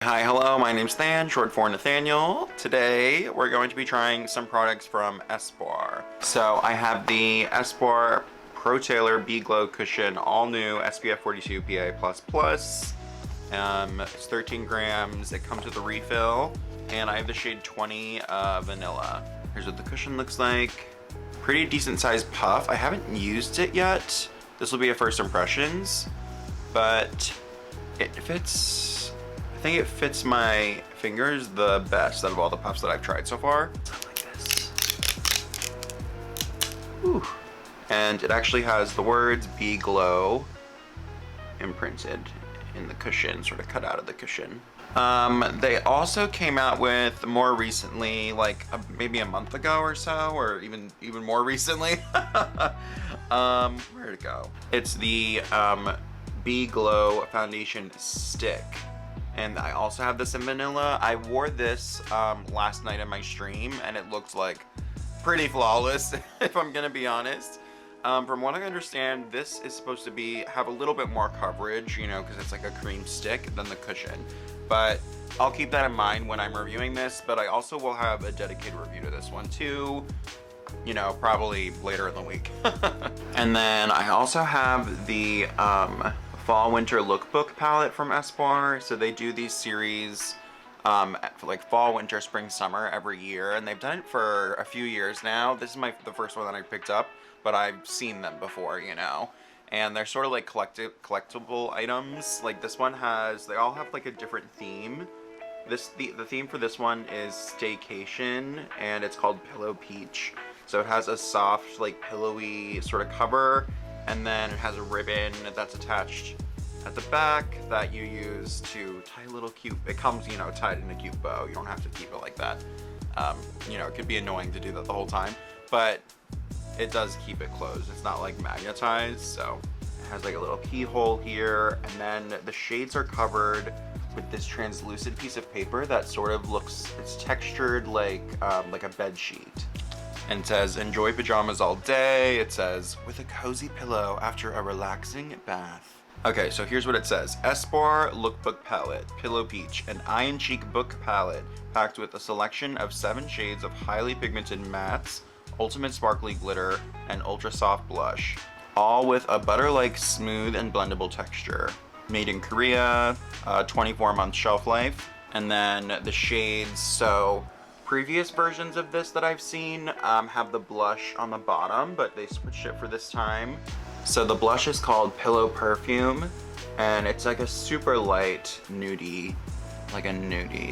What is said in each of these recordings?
Hi, hello, my name's Than, short for Nathaniel. Today, we're going to be trying some products from Espoir. So, I have the Espoir Pro Tailor Bee Glow Cushion, all new, SPF 42 PA++. It's 13 grams, it comes with a refill, and I have the shade 20 Vanilla. Here's what the cushion looks like. Pretty decent sized puff. I haven't used it yet. This will be a first impressions, but it fits. I think it fits my fingers the best out of all the puffs that I've tried so far. Something like this. Whew. And it actually has the words Bee Glow imprinted in the cushion, sort of cut out of the cushion. They also came out with more recently, like maybe a month ago or so, or even more recently. Where'd it go? It's the Bee Glow Foundation Stick. And I also have this in vanilla. I wore this last night in my stream and it looked like pretty flawless, if I'm gonna be honest. From what I understand, this is supposed to have a little bit more coverage, you know, because it's like a cream stick than the cushion. But I'll keep that in mind when I'm reviewing this, but I also will have a dedicated review to this one too, you know, probably later in the week. And then I also have the Fall Winter Lookbook palette from Espoir. So they do these series for like fall, winter, spring, summer every year, and they've done it for a few years now. This is the first one that I picked up, but I've seen them before, you know. And they're sort of like collectible items. Like this one they all have like a different theme. The theme for this one is Staycation, and it's called Pillow Peach. So it has a soft, like pillowy sort of cover, and then it has a ribbon that's attached at the back that you use to tie a little cute, it comes, you know, tied in a cute bow. You don't have to keep it like that. You know, it could be annoying to do that the whole time, but it does keep it closed. It's not like magnetized, so it has like a little keyhole here, and then the shades are covered with this translucent piece of paper that sort of looks, it's textured like a bed sheet. And it says, enjoy pajamas all day. It says, with a cozy pillow after a relaxing bath. Okay, so here's what it says. Espoir Lookbook Palette, Pillow Peach, an eye and cheek book palette packed with a selection of 7 shades of highly pigmented mattes, ultimate sparkly glitter, and ultra soft blush. All with a butter-like smooth and blendable texture. Made in Korea, 24-month shelf life. And then the shades, so previous versions of this that I've seen have the blush on the bottom, but they switched it for this time. So the blush is called Pillow Perfume, and it's like a super light nudie,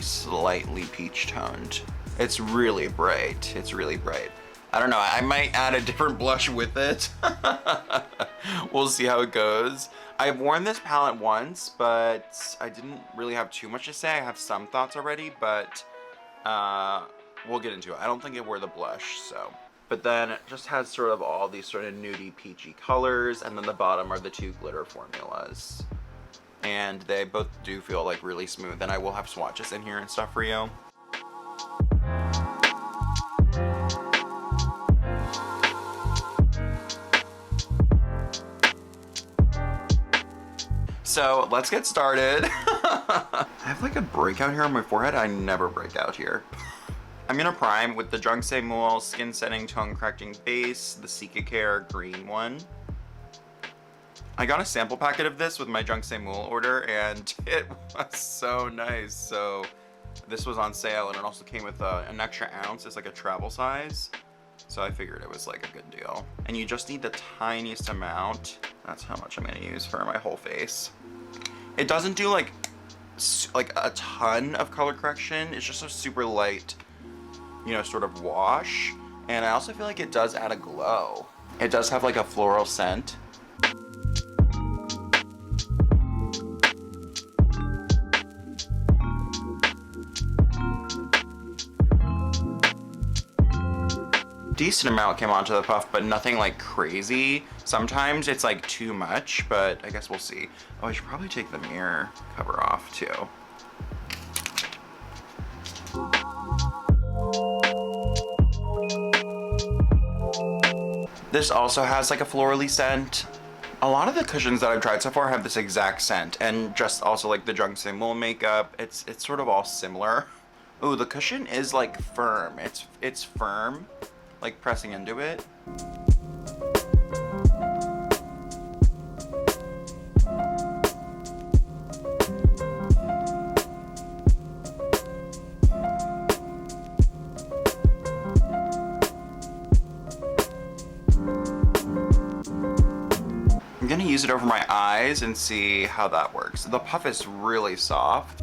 slightly peach toned. It's really bright. It's really bright. I don't know, I might add a different blush with it. We'll see how it goes. I've worn this palette once, but I didn't really have too much to say. I have some thoughts already, but we'll get into it. I don't think it wore the blush, so. But then it just has sort of all these sort of nudie peachy colors, and then the bottom are the 2 glitter formulas. And they both do feel like really smooth, and I will have swatches in here and stuff for you. So let's get started. I have like a breakout here on my forehead. I never break out here. I'm gonna prime with the Jung Mool Skin Setting Tone Correcting Base, the Cica Care green one. I got a sample packet of this with my Jung Mool order, and it was so nice. So this was on sale, and it also came with an extra ounce. It's like a travel size. So I figured it was like a good deal. And you just need the tiniest amount. That's how much I'm gonna use for my whole face. It doesn't do like a ton of color correction. It's just a super light, you know, sort of wash. And I also feel like it does add a glow. It does have like a floral scent. Decent amount came onto the puff, but nothing like crazy. Sometimes it's like too much, but I guess we'll see. Oh, I should probably take the mirror cover off too. This also has like a florally scent, A lot of the cushions that I've tried so far have this exact scent, and just also like the Jung Mool makeup, it's sort of all similar. Ooh, the cushion is like firm. It's firm, like pressing into it. I'm gonna use it over my eyes and see how that works. The puff is really soft.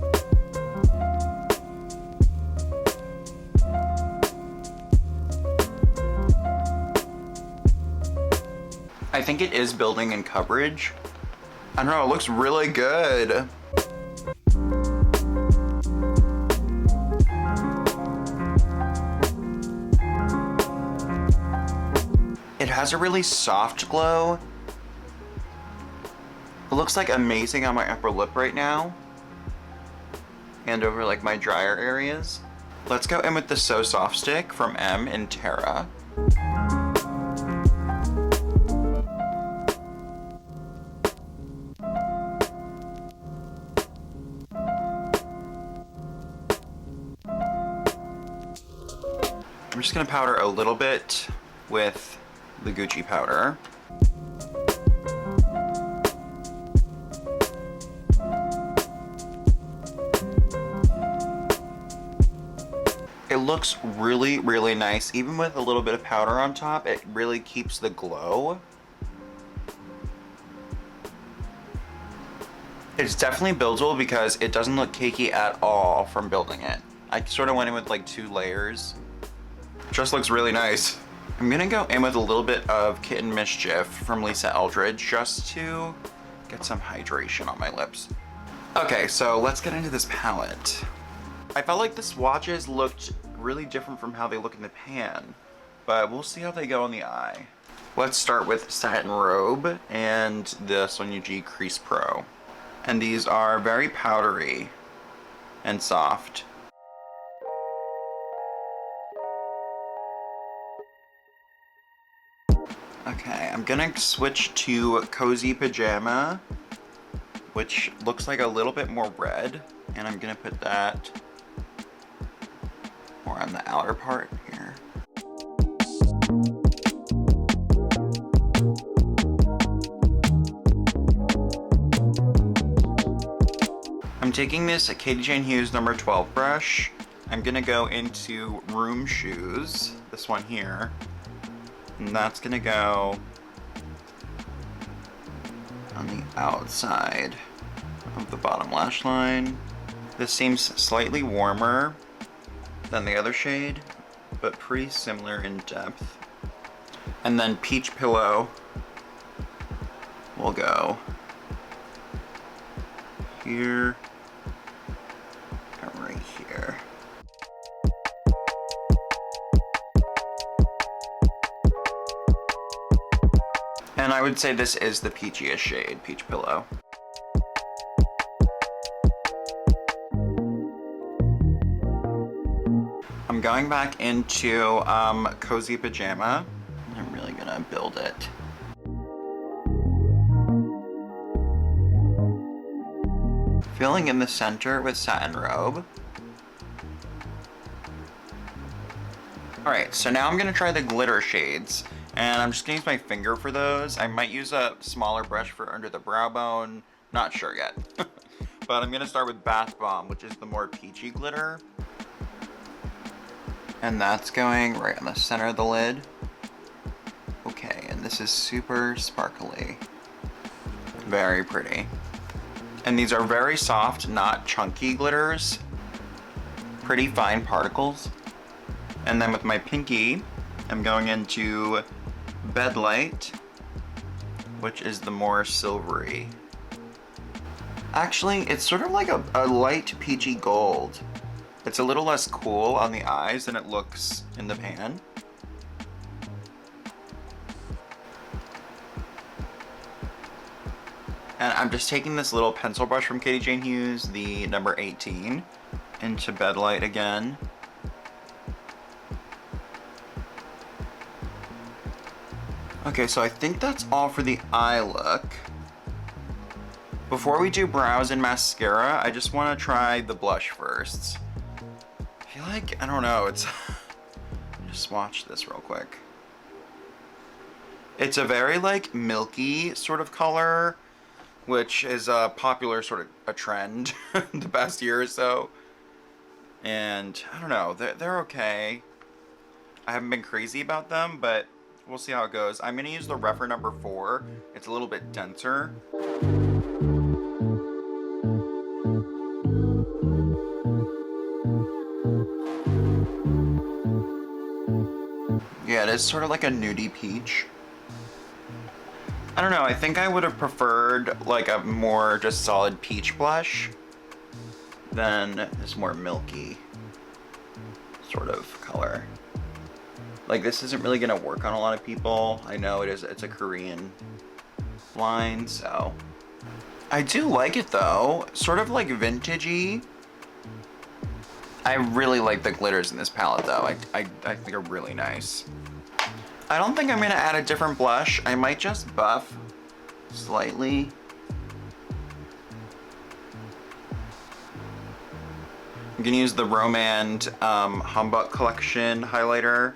I think it is building in coverage. I don't know, it looks really good. It has a really soft glow. It looks like amazing on my upper lip right now. And over like my drier areas. Let's go in with the So Soft Stick from M in Terra. I'm just gonna powder a little bit with the Gucci powder. It looks really, really nice. Even with a little bit of powder on top, it really keeps the glow. It's definitely buildable because it doesn't look cakey at all from building it. I sort of went in with like 2 layers. Just looks really nice. I'm gonna go in with a little bit of Kitten Mischief from Eldridge just to get some hydration on my lips. Okay, so let's get into this palette. I felt like the swatches looked really different from how they look in the pan, but we'll see how they go on the eye. Let's start with Satin Robe and the Sonia G Crease Pro. And these are very powdery and soft. Okay, I'm gonna switch to Cozy Pajama, which looks like a little bit more red, and I'm gonna put that more on the outer part here. I'm taking this Katie Jane Hughes number 12 brush. I'm gonna go into Room Shoes, this one here. And that's gonna go on the outside of the bottom lash line. This seems slightly warmer than the other shade, but pretty similar in depth. And then Peach Pillow will go here and right here. And I would say this is the peachiest shade, Peach Pillow. I'm going back into Cozy Pajama. I'm really gonna build it. Filling in the center with Satin Robe. Alright, so now I'm gonna try the glitter shades. And I'm just gonna use my finger for those. I might use a smaller brush for under the brow bone. Not sure yet. But I'm gonna start with Bath Bomb, which is the more peachy glitter. And that's going right on the center of the lid. Okay, and this is super sparkly. Very pretty. And these are very soft, not chunky glitters. Pretty fine particles. And then with my pinky, I'm going into Bedlight, which is the more silvery. Actually, it's sort of like a light peachy gold. It's a little less cool on the eyes than it looks in the pan. And I'm just taking this little pencil brush from Katie Jane Hughes, the number 18, into Bedlight again. Okay, so I think that's all for the eye look. Before we do brows and mascara, I just want to try the blush first. I feel like, I don't know, it's... just swatch this real quick. It's a very like milky sort of color, which is a popular sort of a trend the past year or so. And I don't know, they're okay. I haven't been crazy about them, but we'll see how it goes. I'm gonna use the Refer number 4. It's a little bit denser. Yeah, it is sort of like a nudie peach. I don't know, I think I would have preferred like a more just solid peach blush than this more milky sort of color. Like this isn't really gonna work on a lot of people. I know it's a Korean line, so. I do like it though, sort of like vintagey. I really like the glitters in this palette though. I think they're really nice. I don't think I'm gonna add a different blush. I might just buff slightly. I'm gonna use the Rom&nd Handbook collection highlighter.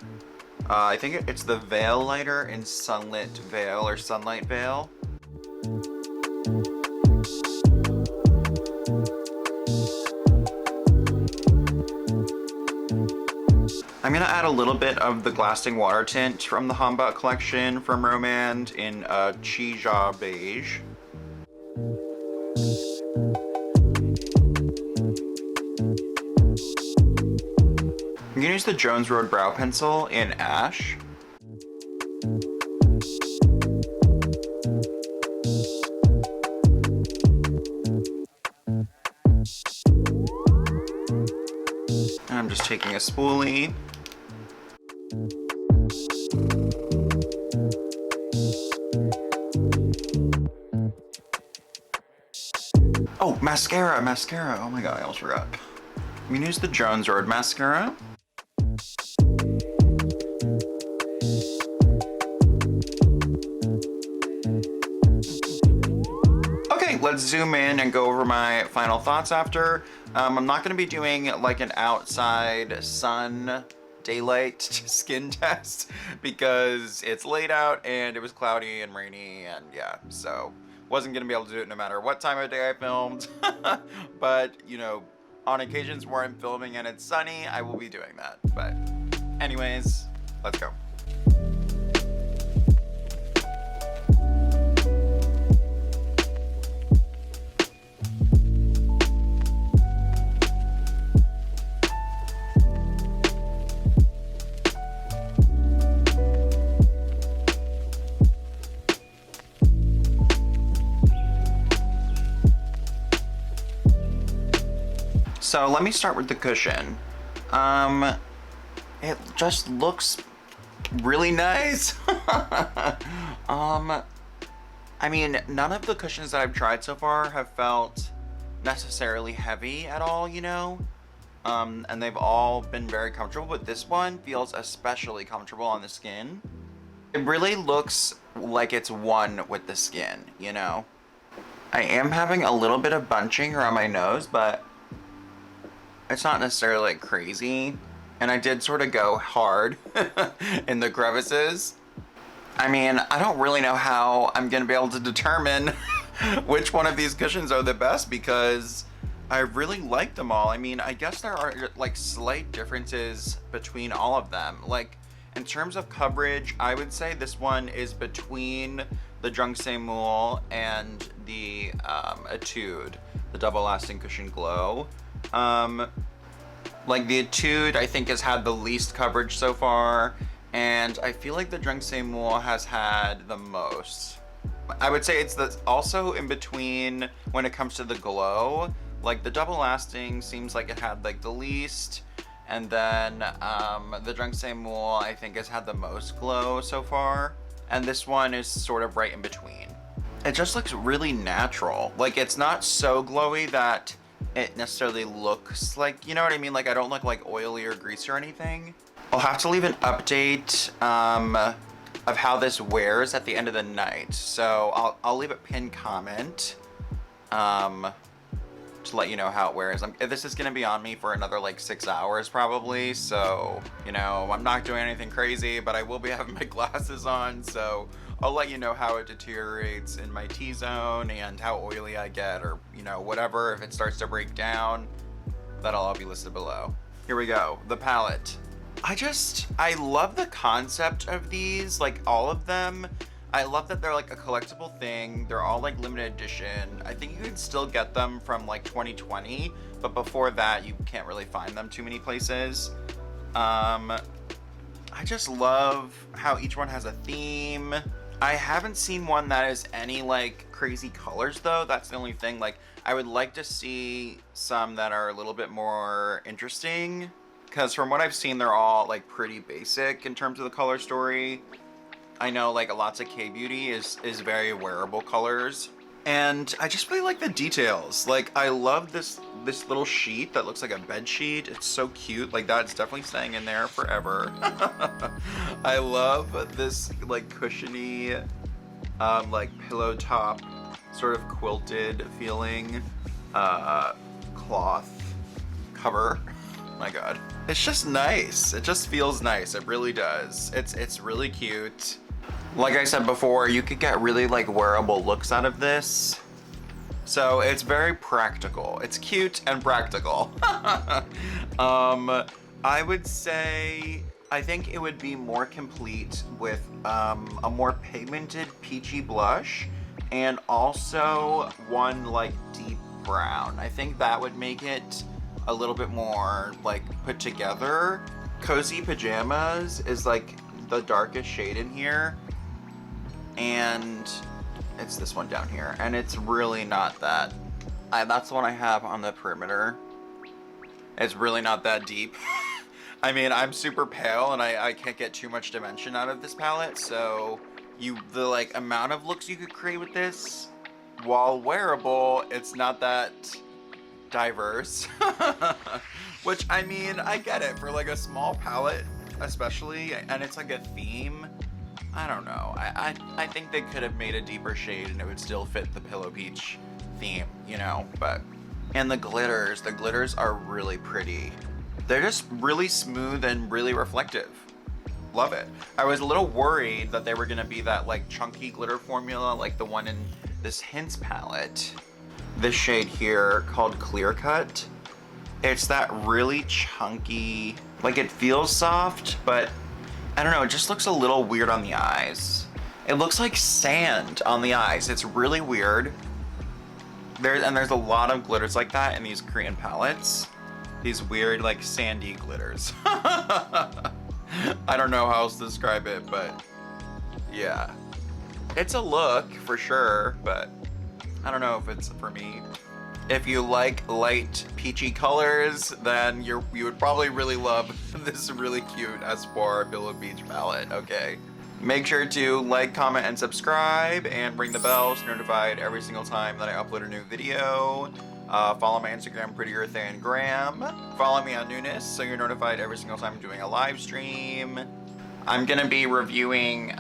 I think it's the Veillighter in Sunlit Veil or Sunlight Veil. I'm gonna add a little bit of the Glasting water tint from the Handbook collection from Rom&nd in Chija Beige. I'm gonna use the Jones Road Brow Pencil in Ash. And I'm just taking a spoolie. Oh, mascara. Oh my god, I almost forgot. I'm gonna use the Jones Road mascara. Okay, let's zoom in and go over my final thoughts after. I'm not gonna be doing like an outside sun daylight skin test because it's late out and it was cloudy and rainy and yeah, so wasn't gonna be able to do it no matter what time of day I filmed. But you know, on occasions where I'm filming and it's sunny, I will be doing that. But anyways, let's go. So let me start with the cushion. It just looks really nice. I mean, none of the cushions that I've tried so far have felt necessarily heavy at all, you know? And they've all been very comfortable, but this one feels especially comfortable on the skin. It really looks like it's one with the skin, you know? I am having a little bit of bunching around my nose, but it's not necessarily like crazy. And I did sort of go hard in the crevices. I mean, I don't really know how I'm gonna be able to determine which one of these cushions are the best because I really like them all. I mean, I guess there are like slight differences between all of them. Like in terms of coverage, I would say this one is between the Jung Mool and the Etude, the Double Lasting Cushion Glow. Like the Etude I think has had the least coverage so far, and I feel like the Jung Mool has had the most. I would say it's also in between when it comes to the glow. Like the Double Lasting seems like it had like the least, and then the Jung Mool I think has had the most glow so far, and this one is sort of right in between. It just looks really natural. Like it's not so glowy that it necessarily looks like, you know what I mean? Like I don't look like oily or greasy or anything. I'll have to leave an update of how this wears at the end of the night. So I'll leave a pinned comment to let you know how it wears. This is gonna be on me for another like 6 hours probably, so you know, I'm not doing anything crazy, but I will be having my glasses on, so I'll let you know how it deteriorates in my T-zone and how oily I get, or you know, whatever. If it starts to break down, that'll all be listed below. Here we go, the palette. I love the concept of these, like all of them. I love that they're like a collectible thing. They're all like limited edition. I think you can still get them from like 2020, but before that you can't really find them too many places. I just love how each one has a theme. I haven't seen one that is any like crazy colors though. That's the only thing. Like I would like to see some that are a little bit more interesting, because from what I've seen they're all like pretty basic in terms of the color story. I know like lots of K-beauty is very wearable colors, and I just really like the details. Like I love this little sheet that looks like a bed sheet. It's so cute. Like that's definitely staying in there forever. I love this like cushiony like pillow top sort of quilted feeling cloth cover. My god, it's just nice. It just feels nice. It really does. It's really cute. Like I said before, you could get really like wearable looks out of this. So it's very practical. It's cute and practical. I would say, I think it would be more complete with a more pigmented peachy blush and also one like deep brown. I think that would make it a little bit more like put together. Cozy Pajamas is like the darkest shade in here, and it's this one down here, and it's really not that. That's the one I have on the perimeter. It's really not that deep. I mean, I'm super pale and I can't get too much dimension out of this palette, so the like amount of looks you could create with this, while wearable, it's not that diverse. Which, I mean, I get it for like a small palette especially, and it's like a theme. I don't know. I think they could have made a deeper shade and it would still fit the Pillow Peach theme, you know, but... And the glitters are really pretty. They're just really smooth and really reflective. Love it. I was a little worried that they were gonna be that like chunky glitter formula like the one in this Hints palette. This shade here called Clear Cut. It's that really chunky, like it feels soft, but I don't know, it just looks a little weird on the eyes. It looks like sand on the eyes. It's really weird. There's a lot of glitters like that in these Korean palettes. These weird like sandy glitters. I don't know how else to describe it, but yeah. It's a look for sure, but I don't know if it's for me. If you like light peachy colors, then you would probably really love this really cute Espoir Pillow Beach palette, okay? Make sure to like, comment, and subscribe, and ring the bell so you're notified every single time that I upload a new video. Follow my Instagram, PrettyEarthAndGram. Follow me on Newness so you're notified every single time I'm doing a live stream. I'm gonna be reviewing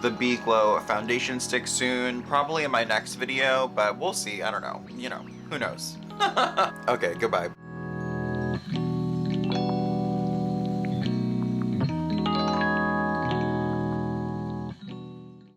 the Be Glow foundation stick soon, probably in my next video, but we'll see. I don't know. You know, who knows? Okay, goodbye.